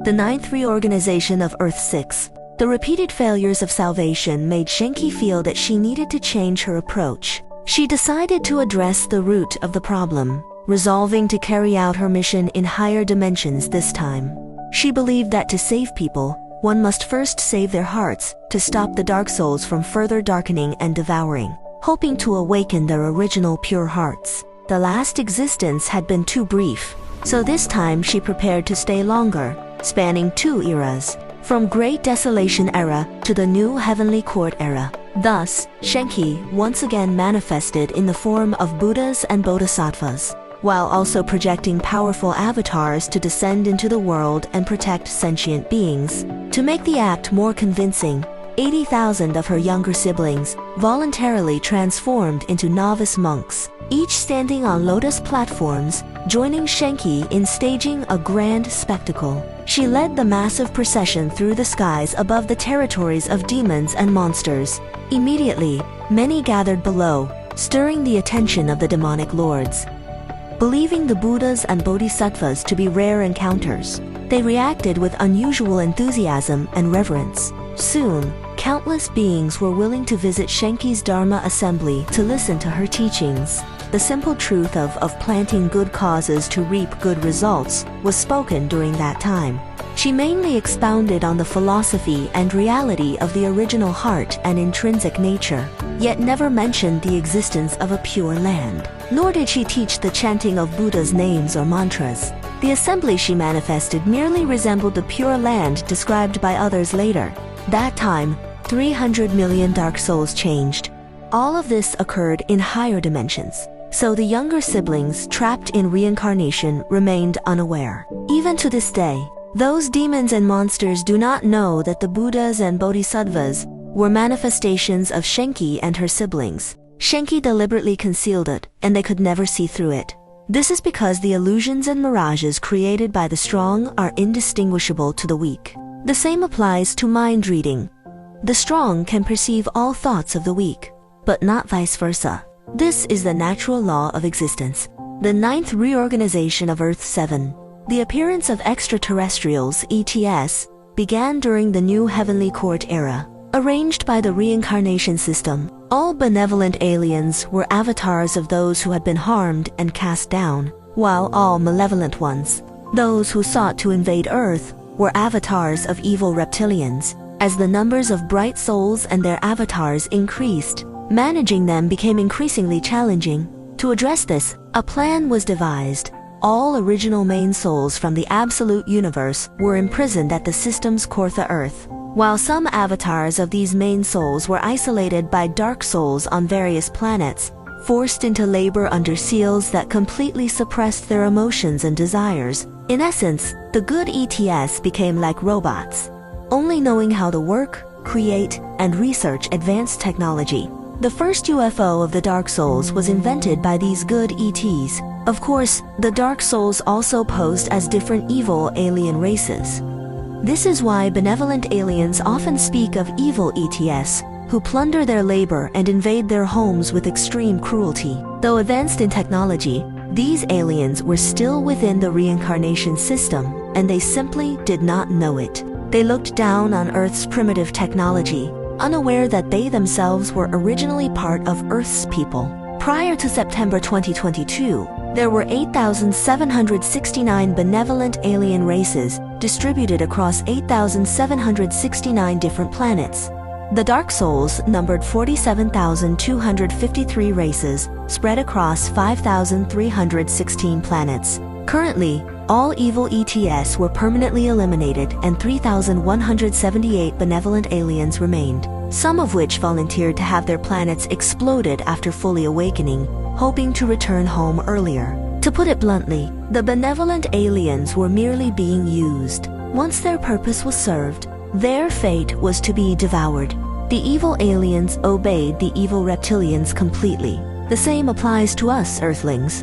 The ninth reorganization of Earth 6. The repeated failures of salvation made Shenki feel that she needed to change her approach. She decided to address the root of the problem, resolving to carry out her mission in higher dimensions this time. She believed that to save people, one must first save their hearts to stop the dark souls from further darkening and devouring, hoping to awaken their original pure hearts. The last existence had been too brief, so this time she prepared to stay longer, spanning 2 eras, from Great Desolation era to the New Heavenly Court era. Thus, Shenki once again manifested in the form of Buddhas and Bodhisattvas, while also projecting powerful avatars to descend into the world and protect sentient beings. To make the act more convincing, 80,000 of her younger siblings voluntarily transformed into novice monks, each standing on lotus platforms, joining Shenki in staging a grand spectacle. She led the massive procession through the skies above the territories of demons and monsters. Immediately, many gathered below, stirring the attention of the demonic lords. Believing the Buddhas and Bodhisattvas to be rare encounters, they reacted with unusual enthusiasm and reverence. Soon, countless beings were willing to visit Shenki's Dharma assembly to listen to her teachings. The simple truth of planting good causes to reap good results was spoken during that time. She mainly expounded on the philosophy and reality of the original heart and intrinsic nature, yet never mentioned the existence of a pure land. Nor did she teach the chanting of Buddha's names or mantras. The assembly she manifested merely resembled the pure land described by others later. That time, 300 million dark souls changed. All of this occurred in higher dimensions, so the younger siblings trapped in reincarnation remained unaware. Even to this day, those demons and monsters do not know that the Buddhas and Bodhisattvas were manifestations of Shenki and her siblings. Shenki deliberately concealed it, and they could never see through it. This is because the illusions and mirages created by the strong are indistinguishable to the weak. The same applies to mind reading. The strong can perceive all thoughts of the weak, but not vice versa. This is the natural law of existence. The ninth reorganization of Earth 7. The appearance of extraterrestrials, ETS, began during the New Heavenly Court era. Arranged by the reincarnation system, all benevolent aliens were avatars of those who had been harmed and cast down, while all malevolent ones, those who sought to invade Earth, were avatars of evil reptilians. As the numbers of bright souls and their avatars increased, managing them became increasingly challenging. To address this, a plan was devised. All original main souls from the absolute universe were imprisoned at the system's Kortha Earth, while some avatars of these main souls were isolated by dark souls on various planets, forced into labor under seals that completely suppressed their emotions and desires. In essence, the good ETS became like robots, only knowing how to work, create, and research advanced technology. The first UFO of the Dark Souls was invented by these good ETs. Of course, the Dark Souls also posed as different evil alien races. This is why benevolent aliens often speak of evil ETS, who plunder their labor and invade their homes with extreme cruelty. Though advanced in technology, these aliens were still within the reincarnation system, and they simply did not know it. They looked down on Earth's primitive technology, unaware that they themselves were originally part of Earth's people. Prior to September 2022, there were 8,769 benevolent alien races distributed across 8,769 different planets. The Dark Souls numbered 47,253 races spread across 5,316 planets. Currently, all evil ETS were permanently eliminated and 3,178 benevolent aliens remained, some of which volunteered to have their planets exploded after fully awakening, hoping to return home earlier. To put it bluntly, the benevolent aliens were merely being used. Once their purpose was served, their fate was to be devoured. The evil aliens obeyed the evil reptilians completely. The same applies to us, Earthlings.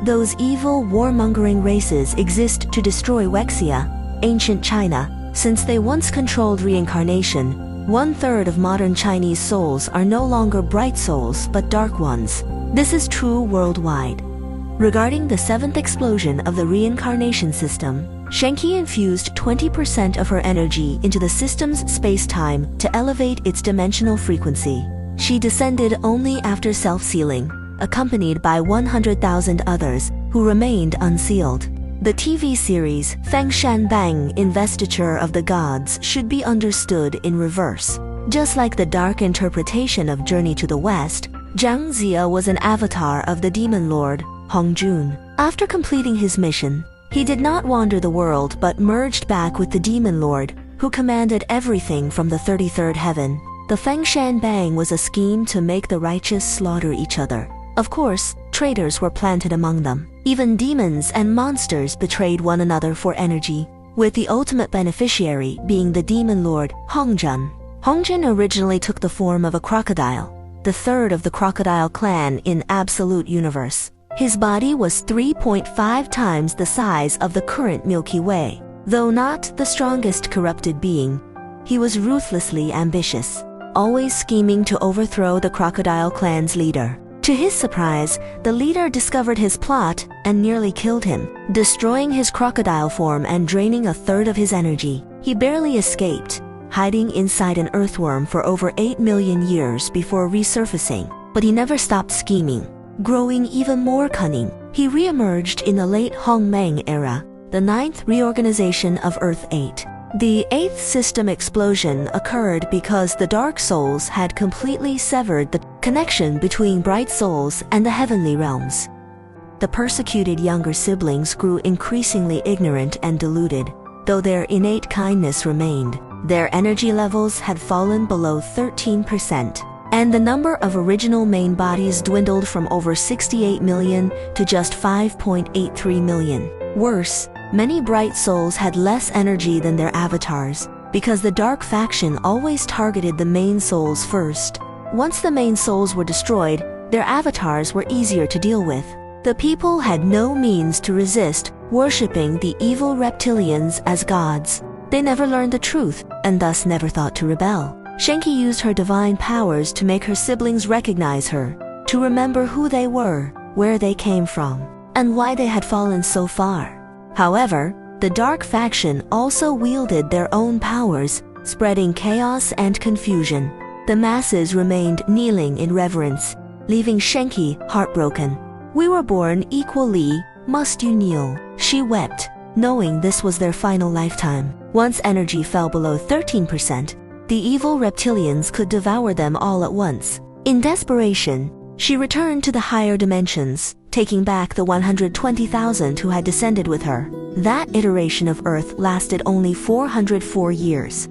Those evil, warmongering races exist to destroy Wexia, ancient China. Since they once controlled reincarnation, 1/3 of modern Chinese souls are no longer bright souls but dark ones. This is true worldwide. Regarding the seventh explosion of the reincarnation system, Shenki infused 20% of her energy into the system's space-time to elevate its dimensional frequency. She descended only after self-sealing, accompanied by 100,000 others who remained unsealed. The TV series Feng Shan Bang, Investiture of the Gods, should be understood in reverse. Just like the dark interpretation of Journey to the West, Zhang Zia was an avatar of the demon lord, Hong Jun. After completing his mission, he did not wander the world but merged back with the demon lord, who commanded everything from the 33rd heaven. The Feng Shan Bang was a scheme to make the righteous slaughter each other. Of course, traitors were planted among them. Even demons and monsters betrayed one another for energy, with the ultimate beneficiary being the demon lord, Hongjun. Hongjun originally took the form of a crocodile, the third of the crocodile clan in Absolute Universe. His body was 3.5 times the size of the current Milky Way. Though not the strongest corrupted being, he was ruthlessly ambitious, always scheming to overthrow the crocodile clan's leader. To his surprise, the leader discovered his plot and nearly killed him, destroying his crocodile form and draining a third of his energy. He barely escaped, hiding inside an earthworm for over 8 million years before resurfacing. But he never stopped scheming, growing even more cunning. He re-emerged in the late Hongmeng era, the 9th reorganization of Earth 8. The 8th system explosion occurred because the Dark Souls had completely severed the connection between bright souls and the heavenly realms. The persecuted younger siblings grew increasingly ignorant and deluded. Though their innate kindness remained, their energy levels had fallen below 13%, and the number of original main bodies dwindled from over 68 million to just 5.83 million. Worse, many bright souls had less energy than their avatars, because the dark faction always targeted the main souls first. Once the main souls were destroyed, their avatars were easier to deal with. The people had no means to resist worshipping the evil reptilians as gods. They never learned the truth, and thus never thought to rebel. Shenki used her divine powers to make her siblings recognize her, to remember who they were, where they came from, and why they had fallen so far. However, the dark faction also wielded their own powers, spreading chaos and confusion. The masses remained kneeling in reverence, leaving Shenki heartbroken. "We were born equally, must you kneel?" she wept, knowing this was their final lifetime. Once energy fell below 13%, the evil reptilians could devour them all at once. In desperation, she returned to the higher dimensions, taking back the 120,000 who had descended with her. That iteration of Earth lasted only 404 years.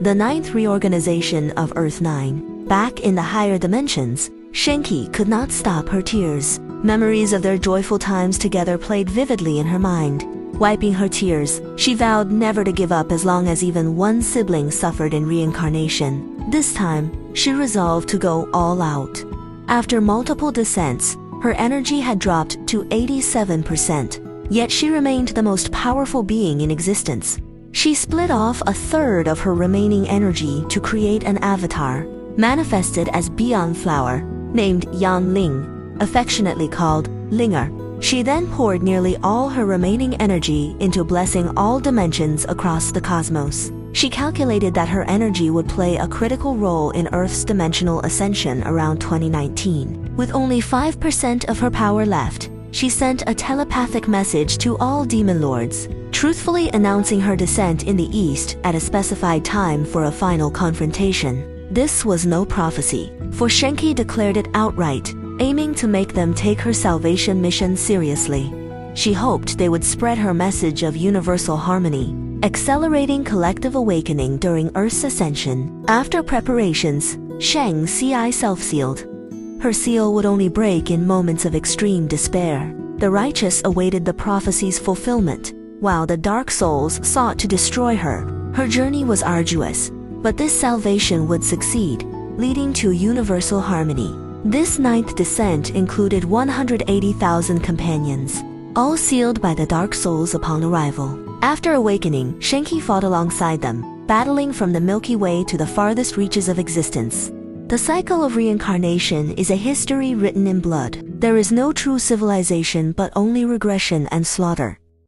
The 9th reorganization of Earth 9, back in the higher dimensions, Shenki could not stop her tears. Memories of their joyful times together played vividly in her mind. Wiping her tears, she vowed never to give up as long as even one sibling suffered in reincarnation. This time, she resolved to go all out. After multiple descents, her energy had dropped to 87%, yet she remained the most powerful being in existence. She split off a third of her remaining energy to create an avatar, manifested as Beyond Flower, named Yan Ling, affectionately called Linger. She then poured nearly all her remaining energy into blessing all dimensions across the cosmos. She calculated that her energy would play a critical role in Earth's dimensional ascension around 2019. With only 5% of her power left, she sent a telepathic message to all demon lords, truthfully announcing her descent in the east at a specified time for a final confrontation. This was no prophecy, for Shenki declared it outright, aiming to make them take her salvation mission seriously. She hoped they would spread her message of universal harmony, accelerating collective awakening during Earth's ascension. After preparations, Sheng Ci self-sealed. Her seal would only break in moments of extreme despair. The righteous awaited the prophecy's fulfillment, while the dark souls sought to destroy her. Her journey was arduous, but this salvation would succeed, leading to universal harmony. This 9th descent included 180,000 companions, all sealed by the dark souls upon arrival. After awakening, Shenki fought alongside them, battling from the Milky Way to the farthest reaches of existence. The cycle of reincarnation is a history written in blood. There is no true civilization but only regression and slaughter.